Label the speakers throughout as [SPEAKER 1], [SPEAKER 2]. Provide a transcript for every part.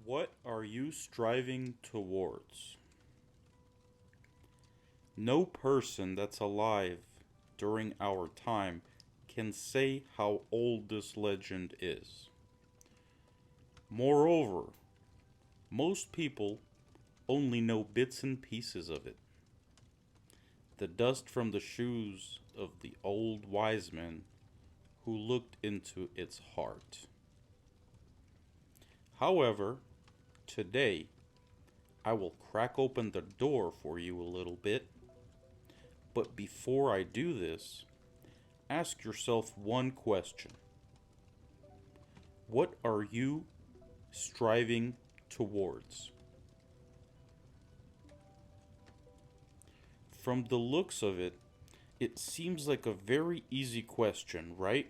[SPEAKER 1] What are you striving towards? No person that's alive during our time can say how old this legend is. Moreover, most people only know bits and pieces of it. The dust from the shoes of the old wise men who looked into its heart. However, today I will crack open the door for you a little bit. But before I do this, ask yourself one question. What are you striving towards? From the looks of it, it seems like a very easy question, right?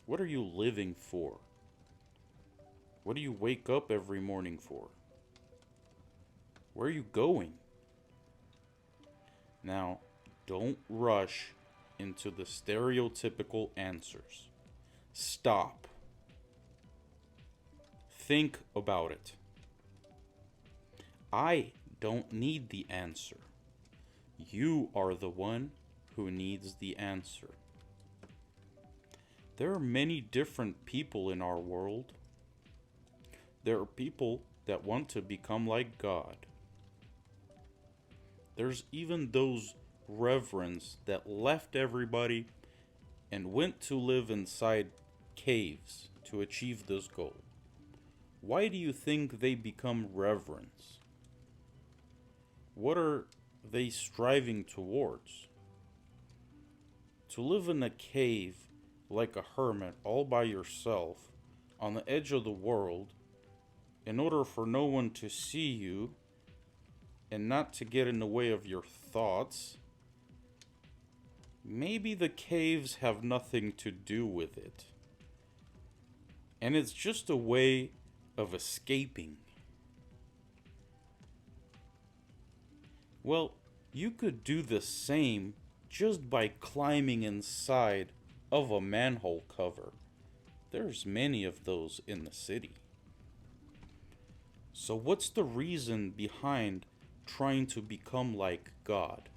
[SPEAKER 1] What are you living for? What do you wake up every morning for? Where are you going? Now, don't rush into the stereotypical answers. Stop. Think about it. I don't need the answer. You are the one who needs the answer. There are many different people in our world. There are people that want to become like God. There's even those reverends that left everybody and went to live inside caves to achieve this goal. Why do you think they become reverends? What are they striving towards? To live in a cave like a hermit all by yourself on the edge of the world in order for no one to see you and not to get in the way of your thoughts. Maybe the caves have nothing to do with it. And it's just a way of escaping. Well, you could do the same just by climbing inside of a manhole cover. There's many of those in the city. So what's the reason behind trying to become like God?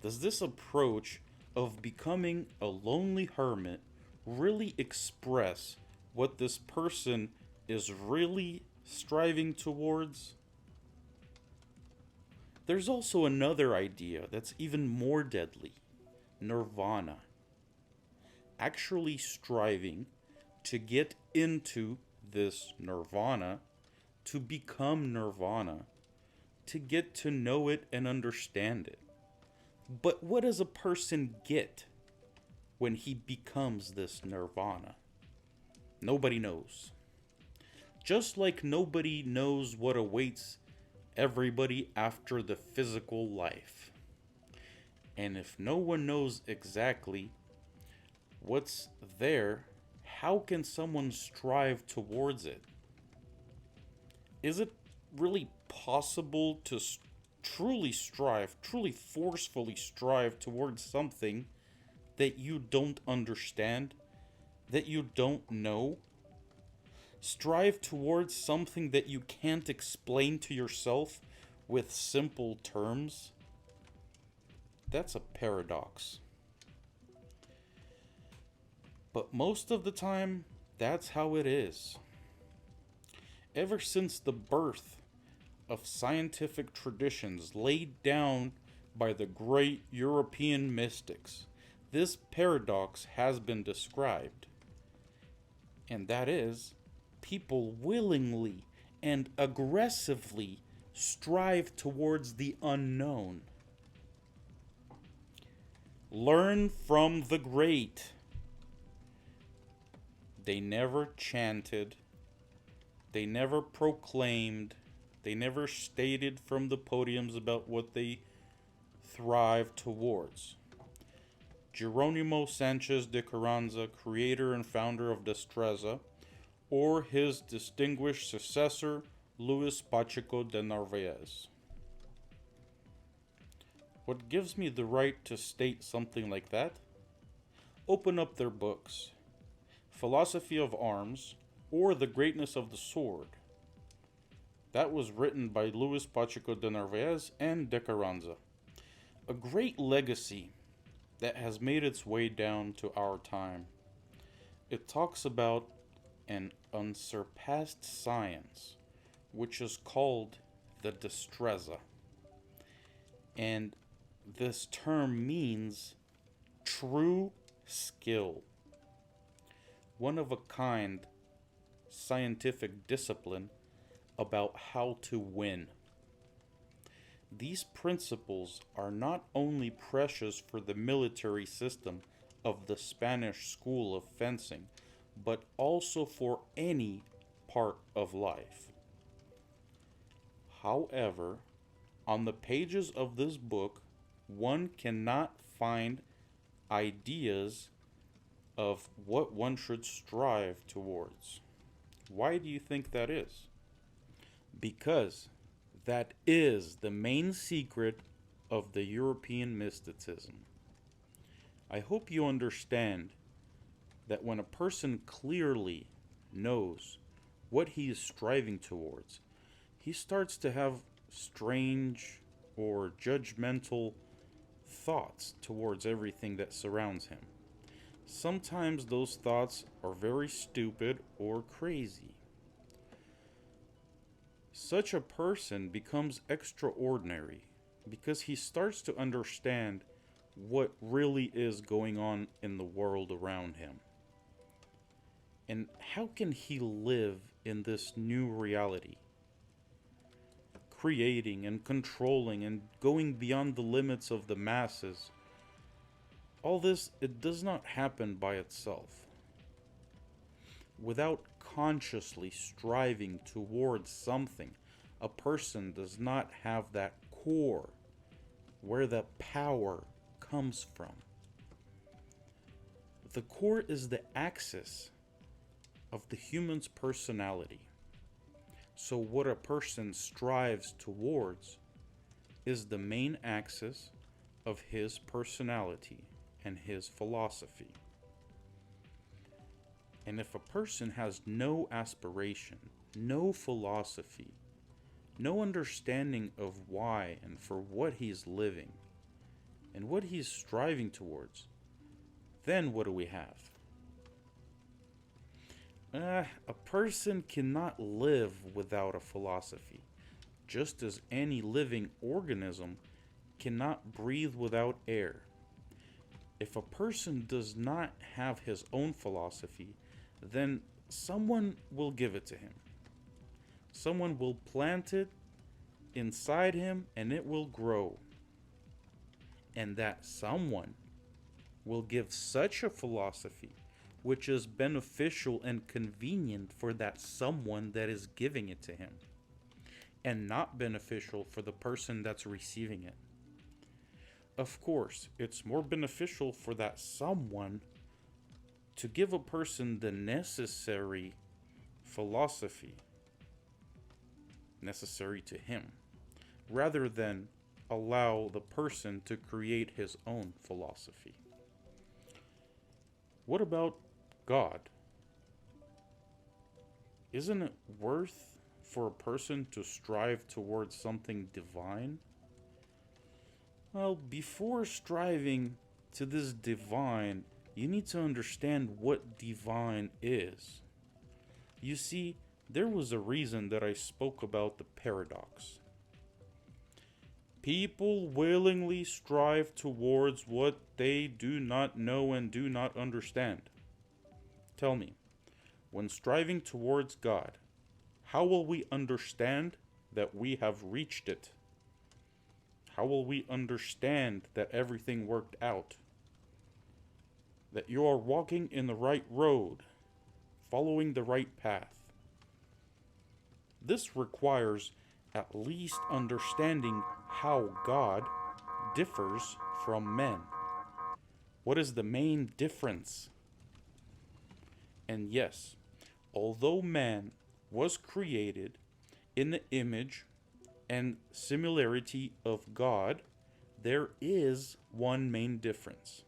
[SPEAKER 1] Does this approach of becoming a lonely hermit really express what this person is really striving towards? There's also another idea that's even more deadly: nirvana. Actually striving to get into this nirvana, to become nirvana, to get to know it and understand it. But what does a person get when he becomes this nirvana? Nobody knows. Just like nobody knows what awaits everybody after the physical life. And if no one knows exactly what's there, how can someone strive towards it? Is it really possible to truly strive, truly forcefully strive towards something that you don't understand, that you don't know? Strive towards something that you can't explain to yourself with simple terms? That's a paradox. But most of the time, that's how it is. Ever since the birth of scientific traditions laid down by the great European mystics, this paradox has been described. And that is, people willingly and aggressively strive towards the unknown. Learn from the great. They never chanted, they never proclaimed, they never stated from the podiums about what they thrive towards. Geronimo Sanchez de Carranza, creator and founder of Destreza, or his distinguished successor, Luis Pacheco de Narvaez. What gives me the right to state something like that? Open up their books. Philosophy of Arms, or The Greatness of the Sword. That was written by Luis Pacheco de Narvaez and de Carranza. A great legacy that has made its way down to our time. It talks about an unsurpassed science, which is called the destreza. And this term means true skill. One of a kind scientific discipline about how to win. These principles are not only precious for the military system of the Spanish school of fencing, but also for any part of life. However, on the pages of this book, one cannot find ideas of what one should strive towards. Why do you think that is? Because that is the main secret of the European mysticism. I hope you understand that when a person clearly knows what he is striving towards, he starts to have strange or judgmental thoughts towards everything that surrounds him. Sometimes those thoughts are very stupid or crazy. Such a person becomes extraordinary because he starts to understand what really is going on in the world around him. And how can he live in this new reality? Creating and controlling and going beyond the limits of the masses. All this, it does not happen by itself. Without consciously striving towards something, a person does not have that core where the power comes from. The core is the axis of the human's personality. So what a person strives towards is the main axis of his personality and his philosophy. And if a person has no aspiration, no philosophy, no understanding of why and for what he's living, and what he's striving towards, then what do we have? A person cannot live without a philosophy, just as any living organism cannot breathe without air. If a person does not have his own philosophy, then someone will give it to him. Someone will plant it inside him and it will grow. And that someone will give such a philosophy which is beneficial and convenient for that someone that is giving it to him, and not beneficial for the person that's receiving it. Of course, it's more beneficial for that someone to give a person the necessary philosophy necessary to him, rather than allow the person to create his own philosophy. What about God? Isn't it worth for a person to strive towards something divine? Well, before striving to this divine, you need to understand what divine is. You see, there was a reason that I spoke about the paradox. People willingly strive towards what they do not know and do not understand. Tell me, when striving towards God, how will we understand that we have reached it? How will we understand that everything worked out? That you are walking in the right road, following the right path? This requires at least understanding how God differs from men. What is the main difference? And yes, although man was created in the image and similarity of God, there is one main difference.